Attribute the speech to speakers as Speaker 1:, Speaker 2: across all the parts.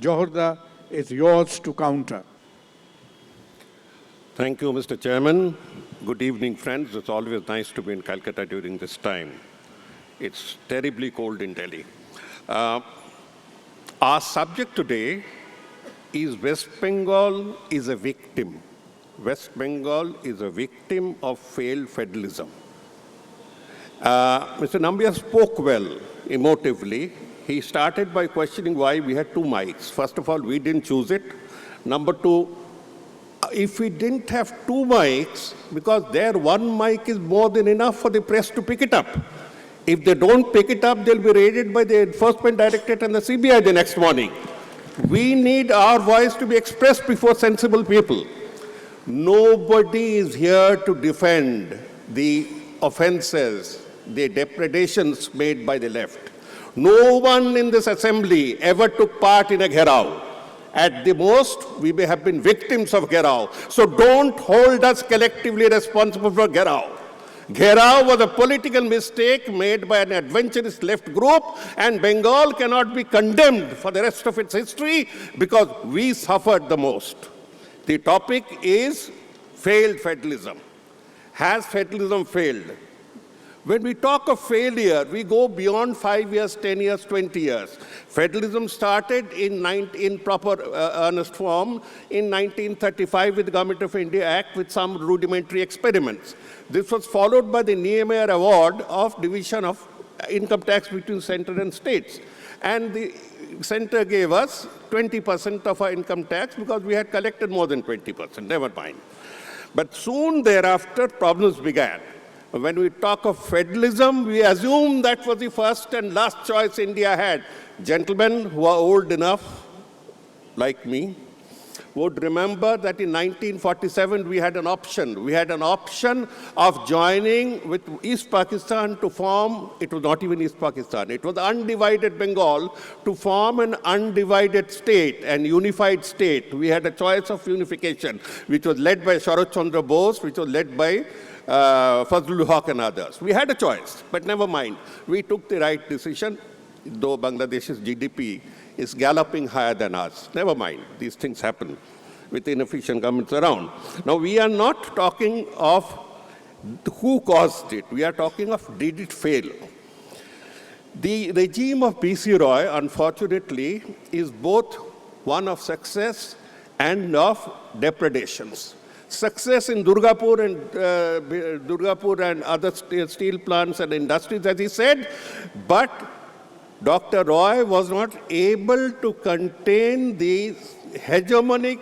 Speaker 1: Jawhar, it's yours to counter.
Speaker 2: Thank you, Mr. Chairman. Good evening, friends. It's always nice to be in Calcutta during this time. It's terribly cold in Delhi. Our subject today is West Bengal is a victim. West Bengal is a victim of failed federalism. Mr. Nambiar spoke well, emotively. He started by questioning why we had two mics. First of all, we didn't choose it. Number two, if we didn't have two mics, because there one mic is more than enough for the press to pick it up. If they don't pick it up, they'll be raided by the Enforcement Directorate and the CBI the next morning. We need our voice to be expressed before sensible people. Nobody is here to defend the offenses, the depredations made by the left. No one in this assembly ever took part in a gherao. At the most, we may have been victims of gherao. So don't hold us collectively responsible for gherao. Gherao was a political mistake made by an adventurous left group, and Bengal cannot be condemned for the rest of its history because we suffered the most. The topic is failed federalism. Has federalism failed? When we talk of failure, we go beyond 5 years, 10 years, 20 years. Federalism started in proper earnest form in 1935 with the Government of India Act with some rudimentary experiments. This was followed by the Niemeyer Award of division of income tax between center and states. And the center gave us 20% of our income tax because we had collected more than 20%, never mind. But soon thereafter, problems began. When we talk of federalism, we assume that was the first and last choice India had. Gentlemen who are old enough, like me, would remember that in 1947 we had an option. We had an option of joining with East Pakistan to form, it was not even East Pakistan, it was undivided Bengal to form an undivided state, an unified state. We had a choice of unification, which was led by Sharat Chandra Bose, which was led by Fazlul Haq and others. We had a choice, but never mind. We took the right decision, though Bangladesh's GDP is galloping higher than us. Never mind, these things happen with inefficient governments around. Now, we are not talking of who caused it. We are talking of did it fail. The regime of B.C. Roy, unfortunately, is both one of success and of depredations. Success in Durgapur and other steel plants and industries, as he said, but Dr. Roy was not able to contain the hegemonic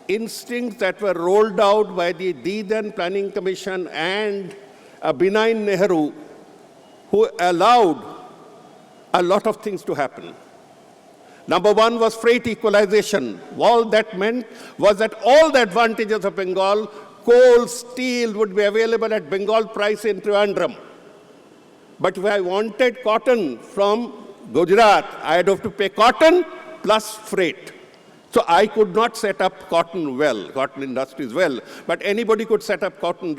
Speaker 2: instincts that were rolled out by the then Planning Commission and a benign Nehru, who allowed a lot of things to happen. Number one was freight equalization. All that meant was that all the advantages of Bengal, coal, steel, would be available at Bengal price in Trivandrum. But if I wanted cotton from Gujarat, I had to pay cotton plus freight. So I could not set up cotton industries well, but anybody could set up cotton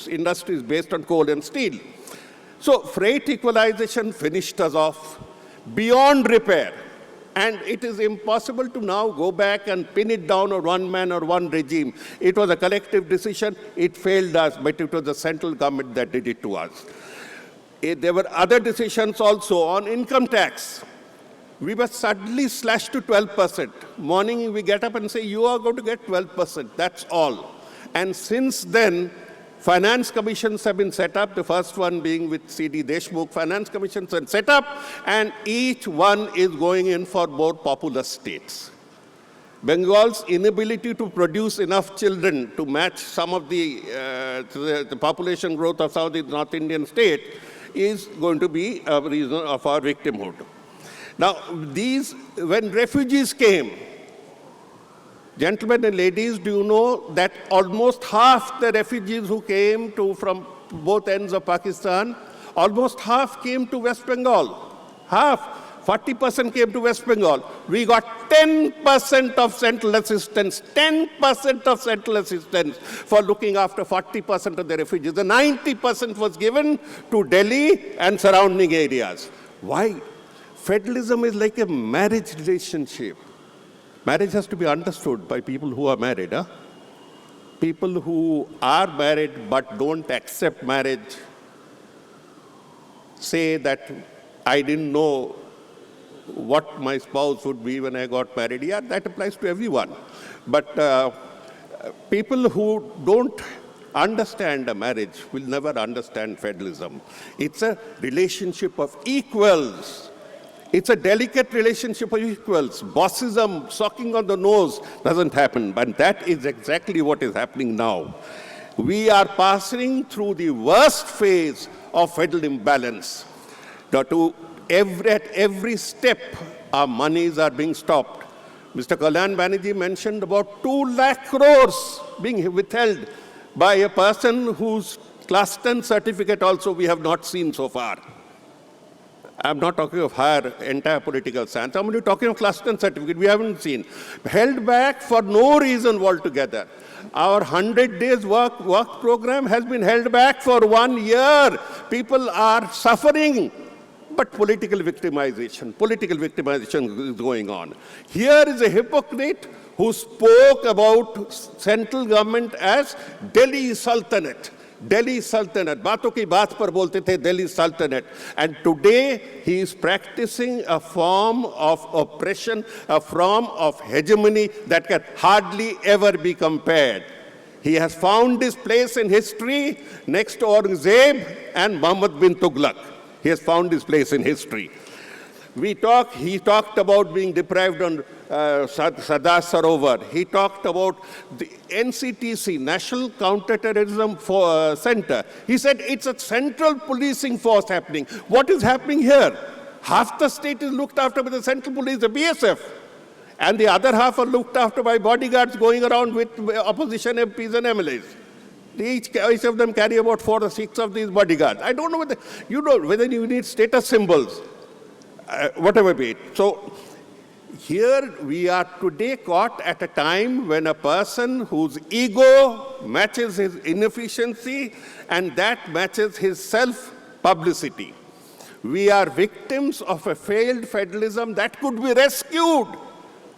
Speaker 2: industries based on coal and steel. So freight equalization finished us off beyond repair. And it is impossible to now go back and pin it down on one man or one regime. It was a collective decision. It failed us, but it was the central government that did it to us. There were other decisions also on income tax. We were suddenly slashed to 12%. Morning, we get up and say, you are going to get 12%. That's all. And since then, finance commissions have been set up, the first one being with C.D. Deshmukh. Finance commissions are set up, and each one is going in for more populous states. Bengal's inability to produce enough children to match some of the population growth of some of the North Indian states is going to be a reason of our victimhood. Now, when refugees came, gentlemen and ladies, do you know that almost half the refugees who came from both ends of Pakistan, almost half came to West Bengal. Half. 40% came to West Bengal. We got 10% of central assistance, 10% of central assistance for looking after 40% of the refugees. The 90% was given to Delhi and surrounding areas. Why? Federalism is like a marriage relationship. Marriage has to be understood by people who are married. Huh? People who are married but don't accept marriage say that I didn't know what my spouse would be when I got married. Yeah, that applies to everyone. But people who don't understand a marriage will never understand federalism. It's a relationship of equals. It's a delicate relationship of equals. Bossism, sucking on the nose doesn't happen, but that is exactly what is happening now. We are passing through the worst phase of federal imbalance. At every step, our monies are being stopped. Mr. Kalyan Banerjee mentioned about 2 lakh crores being withheld by a person whose class 10 certificate also we have not seen so far. I'm not talking of higher entire political science. I'm only talking of class 10 certificate we haven't seen. Held back for no reason altogether. Our 100 days work program has been held back for 1 year. People are suffering. But political victimization is going on. Here is a hypocrite who spoke about central government as Delhi Sultanate. Delhi Sultanate. Baaton ki baat par bolte the Delhi Sultanate. And today he is practicing a form of oppression, a form of hegemony that can hardly ever be compared. He has found his place in history next to Aurangzeb and Muhammad bin Tughlaq. He has found his place in history. He talked about being deprived on Sardar Sarovar. He talked about the NCTC, National Counter-Terrorism Center. He said it's a central policing force happening. What is happening here? Half the state is looked after by the central police, the BSF. And the other half are looked after by bodyguards going around with opposition MPs and MLAs. Each of them carry about 4 or 6 of these bodyguards. I don't know whether you need status symbols, whatever be it. So here we are today caught at a time when a person whose ego matches his inefficiency and that matches his self-publicity. We are victims of a failed federalism that could be rescued.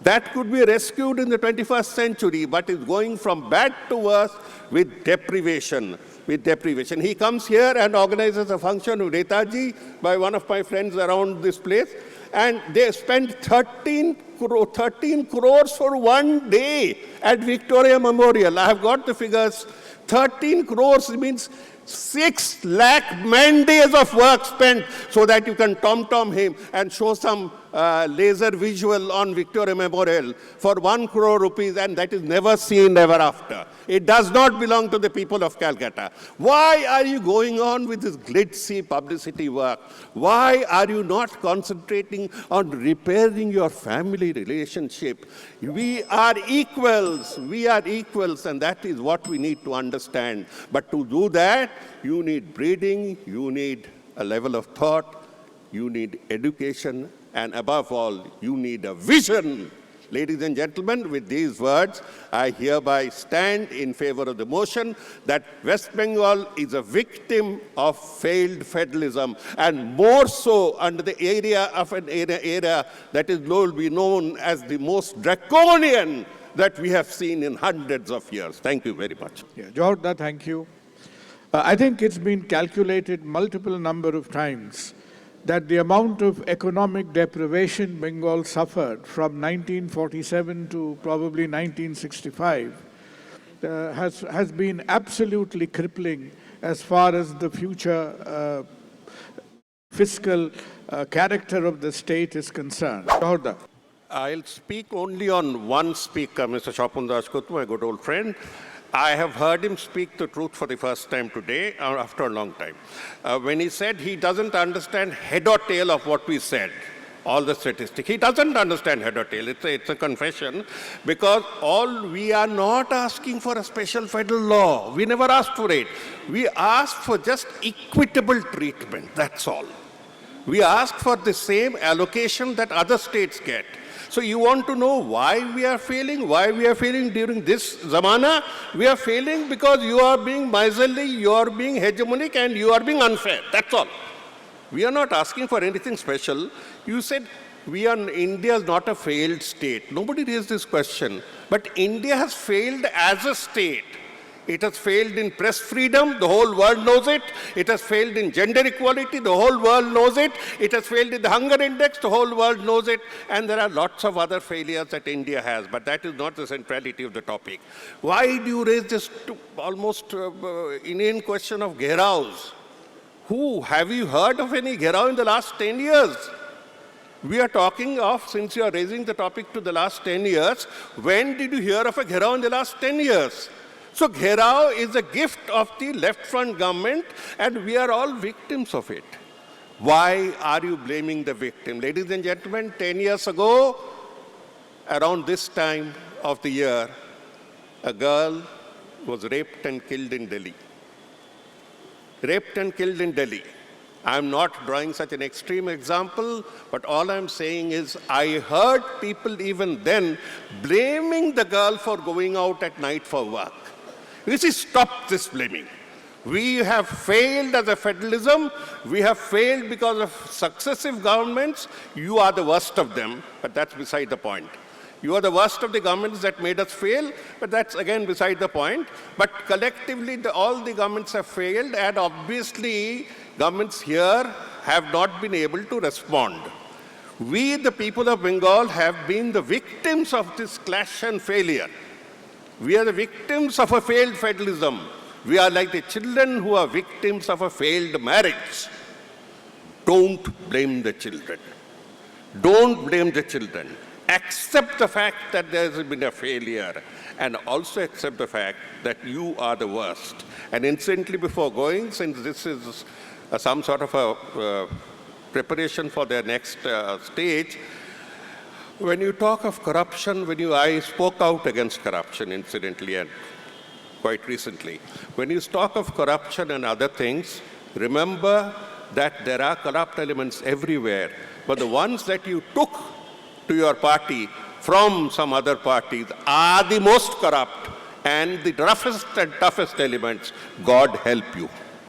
Speaker 2: That could be rescued in the 21st century, but is going from bad to worse with deprivation. He comes here and organizes a function of Netaji by one of my friends around this place, and they spent 13 crores for 1 day at Victoria Memorial. I have got the figures. 13 crores means 6 lakh man days of work spent so that you can tom-tom him and show some laser visual on Victoria Memorial for 1 crore rupees, and that is never seen ever after. It does not belong to the people of Calcutta. Why are you going on with this glitzy publicity work? Why are you not concentrating on repairing your family relationship? We are equals, and that is what we need to understand. But to do that, you need breeding, you need a level of thought, you need education, and above all, you need a vision. Ladies and gentlemen, with these words, I hereby stand in favor of the motion that West Bengal is a victim of failed federalism, and more so under the area of an era that is known as the most draconian that we have seen in hundreds of years. Thank you very much.
Speaker 1: Yeah, Jawhar, thank you. I think it's been calculated multiple number of times that the amount of economic deprivation Bengal suffered from 1947 to probably 1965 has been absolutely crippling as far as the future fiscal character of the state is concerned. Jawhar.
Speaker 2: I'll speak only on one speaker, Mr. Shapun Dashkut, my good old friend. I have heard him speak the truth for the first time today, after a long time. When he said he doesn't understand head or tail of what we said, all the statistics. He doesn't understand head or tail. It's a confession, because we are not asking for a special federal law. We never asked for it. We asked for just equitable treatment, that's all. We asked for the same allocation that other states get. So you want to know why we are failing? Why we are failing during this zamana? We are failing because you are being miserly, you are being hegemonic, and you are being unfair. That's all. We are not asking for anything special. You said India is not a failed state. Nobody raised this question. But India has failed as a state. It has failed in press freedom, the whole world knows it. It has failed in gender equality, the whole world knows it. It has failed in the hunger index, the whole world knows it. And there are lots of other failures that India has, but that is not the centrality of the topic. Why do you raise this almost inane question of Gheraos? Have you heard of any Gherao in the last 10 years? We are talking of, since you are raising the topic to the last 10 years, when did you hear of a Gherao in the last 10 years? So Gherao is a gift of the left front government, and we are all victims of it. Why are you blaming the victim? Ladies and gentlemen, 10 years ago, around this time of the year, a girl was raped and killed in Delhi. Raped and killed in Delhi. I'm not drawing such an extreme example, but all I'm saying is I heard people even then blaming the girl for going out at night for work. You see, stop this blaming. We have failed as a federalism. We have failed because of successive governments. You are the worst of them, but that's beside the point. You are the worst of the governments that made us fail, but that's again beside the point. But collectively, all the governments have failed, and obviously, governments here have not been able to respond. We, the people of Bengal, have been the victims of this clash and failure. We are the victims of a failed federalism. We are like the children who are victims of a failed marriage. Don't blame the children. Don't blame the children. Accept the fact that there has been a failure, and also accept the fact that you are the worst. And incidentally, before going, since this is some sort of a preparation for their next stage, when you talk of corruption, I spoke out against corruption, incidentally, and quite recently. When you talk of corruption and other things, remember that there are corrupt elements everywhere, but the ones that you took to your party from some other parties are the most corrupt and the roughest and toughest elements. God help you.